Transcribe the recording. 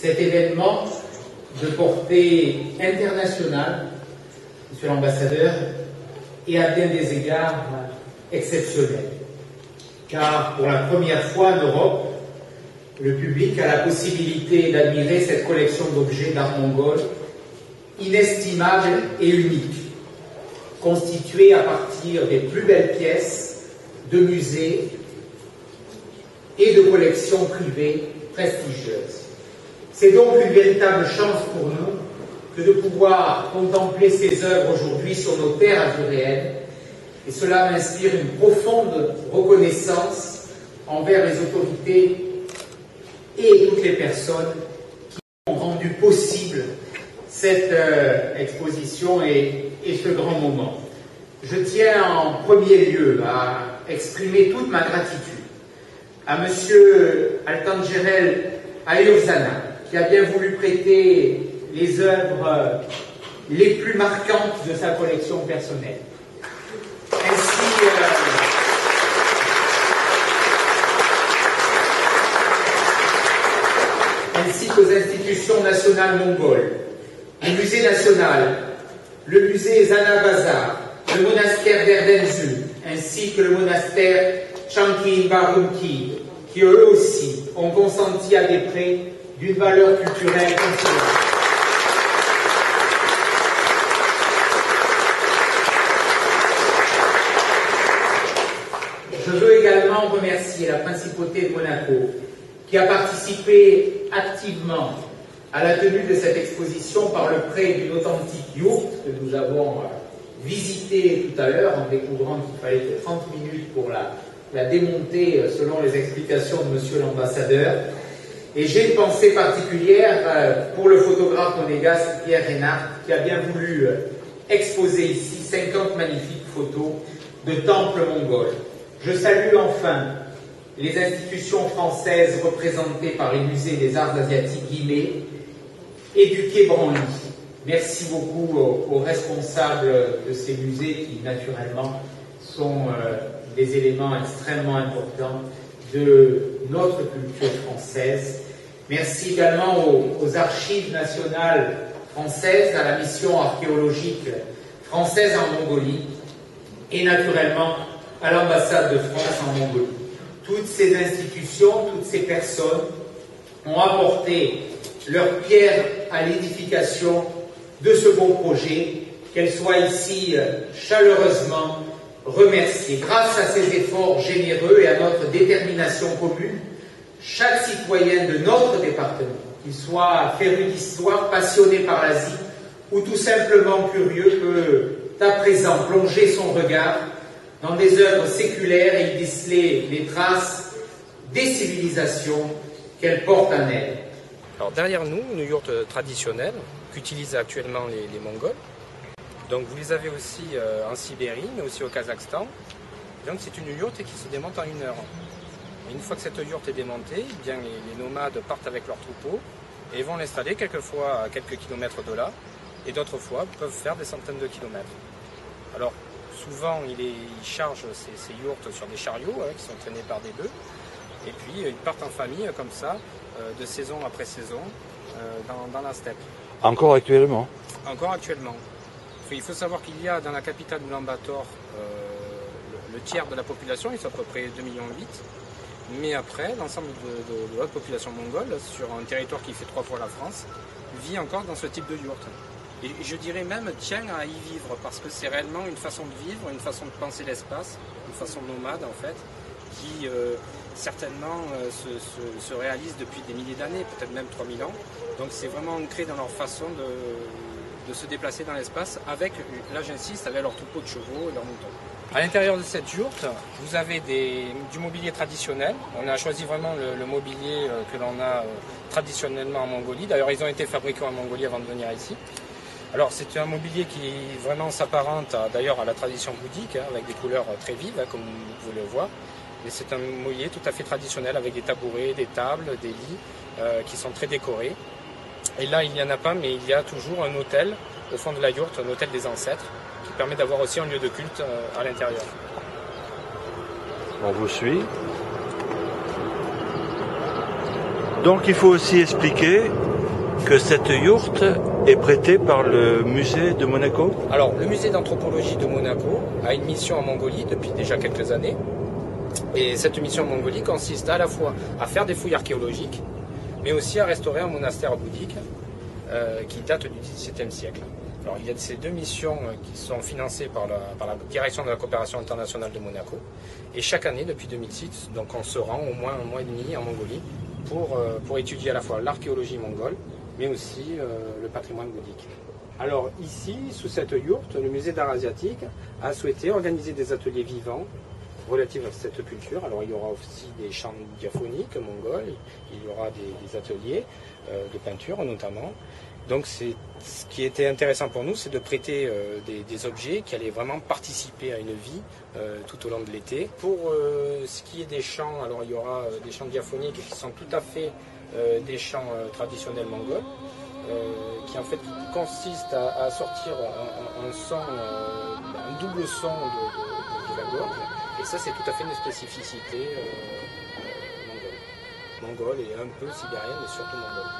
Cet événement de portée internationale, Monsieur l'ambassadeur, est à bien des égards exceptionnel. Car pour la première fois en Europe, le public a la possibilité d'admirer cette collection d'objets d'art mongol inestimable et unique, constituée à partir des plus belles pièces de musées et de collections privées prestigieuses. C'est donc une véritable chance pour nous que de pouvoir contempler ces œuvres aujourd'hui sur nos terres azuréennes, et cela m'inspire une profonde reconnaissance envers les autorités et toutes les personnes qui ont rendu possible cette exposition et ce grand moment. Je tiens en premier lieu à exprimer toute ma gratitude à Monsieur Altangerel Ayurzana, qui a bien voulu prêter les œuvres les plus marquantes de sa collection personnelle. Ainsi qu'aux institutions nationales mongoles, le musée national, le musée Zana Bazar, le monastère d'Erdenzu, ainsi que le monastère Chankin Barumki, qui eux aussi ont consenti à des prêts d'une valeur culturelle considérable. Je veux également remercier la Principauté de Monaco, qui a participé activement à la tenue de cette exposition par le prêt d'une authentique yourte que nous avons visitée tout à l'heure en découvrant qu'il fallait que 30 minutes pour la démonter selon les explications de Monsieur l'ambassadeur. Et j'ai une pensée particulière pour le photographe monégasque Pierre Reynard, qui a bien voulu exposer ici 50 magnifiques photos de temples mongols. Je salue enfin les institutions françaises représentées par les musées des arts asiatiques Guimet et du Quai Branly. Merci beaucoup aux responsables de ces musées qui, naturellement, sont des éléments extrêmement importants de notre culture française. Merci également aux archives nationales françaises, à la mission archéologique française en Mongolie et naturellement à l'ambassade de France en Mongolie. Toutes ces institutions, toutes ces personnes ont apporté leur pierre à l'édification de ce beau projet, qu'elles soient ici chaleureusement remerciées. Grâce à ces efforts généreux et à notre détermination commune, chaque citoyen de notre département, qu'il soit féru d'histoire, passionné par l'Asie ou tout simplement curieux, peut à présent plonger son regard dans des œuvres séculaires et y déceler les traces des civilisations qu'elles portent en elles. Alors derrière nous, une yourte traditionnelle qu'utilisent actuellement les Mongols. Donc vous les avez aussi en Sibérie, mais aussi au Kazakhstan. Donc c'est une yourte qui se démonte en 1 heure. Et une fois que cette yourte est démontée, eh bien les nomades partent avec leurs troupeaux et vont l'installer quelquefois à quelques kilomètres de là, et d'autres fois peuvent faire des centaines de kilomètres. Alors souvent ils chargent ces yourtes sur des chariots qui sont traînés par des bœufs, et puis ils partent en famille comme ça, de saison après saison, dans la steppe. Encore actuellement? Encore actuellement. Il faut savoir qu'il y a dans la capitale Ulaanbaatar le tiers de la population, ils sont à peu près 2,8 millions. Mais après, l'ensemble de la population mongole, sur un territoire qui fait 3 fois la France, vit encore dans ce type de yourte. Et je dirais même tient à y vivre, parce que c'est réellement une façon de vivre, une façon de penser l'espace, une façon nomade en fait, qui certainement se réalise depuis des milliers d'années, peut-être même 3000 ans. Donc c'est vraiment ancré dans leur façon de se déplacer dans l'espace avec, là j'insiste, avec leurs troupeaux de chevaux et leurs moutons. À l'intérieur de cette yourte, vous avez du mobilier traditionnel. On a choisi vraiment le mobilier que l'on a traditionnellement en Mongolie. D'ailleurs, ils ont été fabriqués en Mongolie avant de venir ici. Alors, c'est un mobilier qui vraiment s'apparente d'ailleurs à la tradition bouddhique, avec des couleurs très vives, comme vous pouvez le voir. Mais c'est un mobilier tout à fait traditionnel avec des tabourets, des tables, des lits qui sont très décorés. Et là, il n'y en a pas, mais il y a toujours un autel au fond de la yourte, un autel des ancêtres, qui permet d'avoir aussi un lieu de culte à l'intérieur. On vous suit. Donc il faut aussi expliquer que cette yourte est prêtée par le musée de Monaco? Alors, le musée d'anthropologie de Monaco a une mission en Mongolie depuis déjà quelques années. Et cette mission en Mongolie consiste à la fois à faire des fouilles archéologiques, mais aussi à restaurer un monastère bouddhique qui date du XVIIe siècle. Alors, il y a ces deux missions qui sont financées par la Direction de la coopération internationale de Monaco. Et chaque année, depuis 2006, donc on se rend au moins un mois et demi en Mongolie pour étudier à la fois l'archéologie mongole, mais aussi le patrimoine bouddhique. Alors ici, sous cette yourte, le musée d'art asiatique a souhaité organiser des ateliers vivants relatifs à cette culture. Alors il y aura aussi des chants diaphoniques mongols, il y aura des ateliers de peinture notamment. Donc ce qui était intéressant pour nous, c'est de prêter des objets qui allaient vraiment participer à une vie tout au long de l'été. Pour ce qui est des chants, alors il y aura des chants diaphoniques qui sont tout à fait des chants traditionnels mongols, qui en fait consistent à sortir un son, un double son de la gorge. Et ça, c'est tout à fait une spécificité mongole et un peu sibérienne, mais surtout mongole.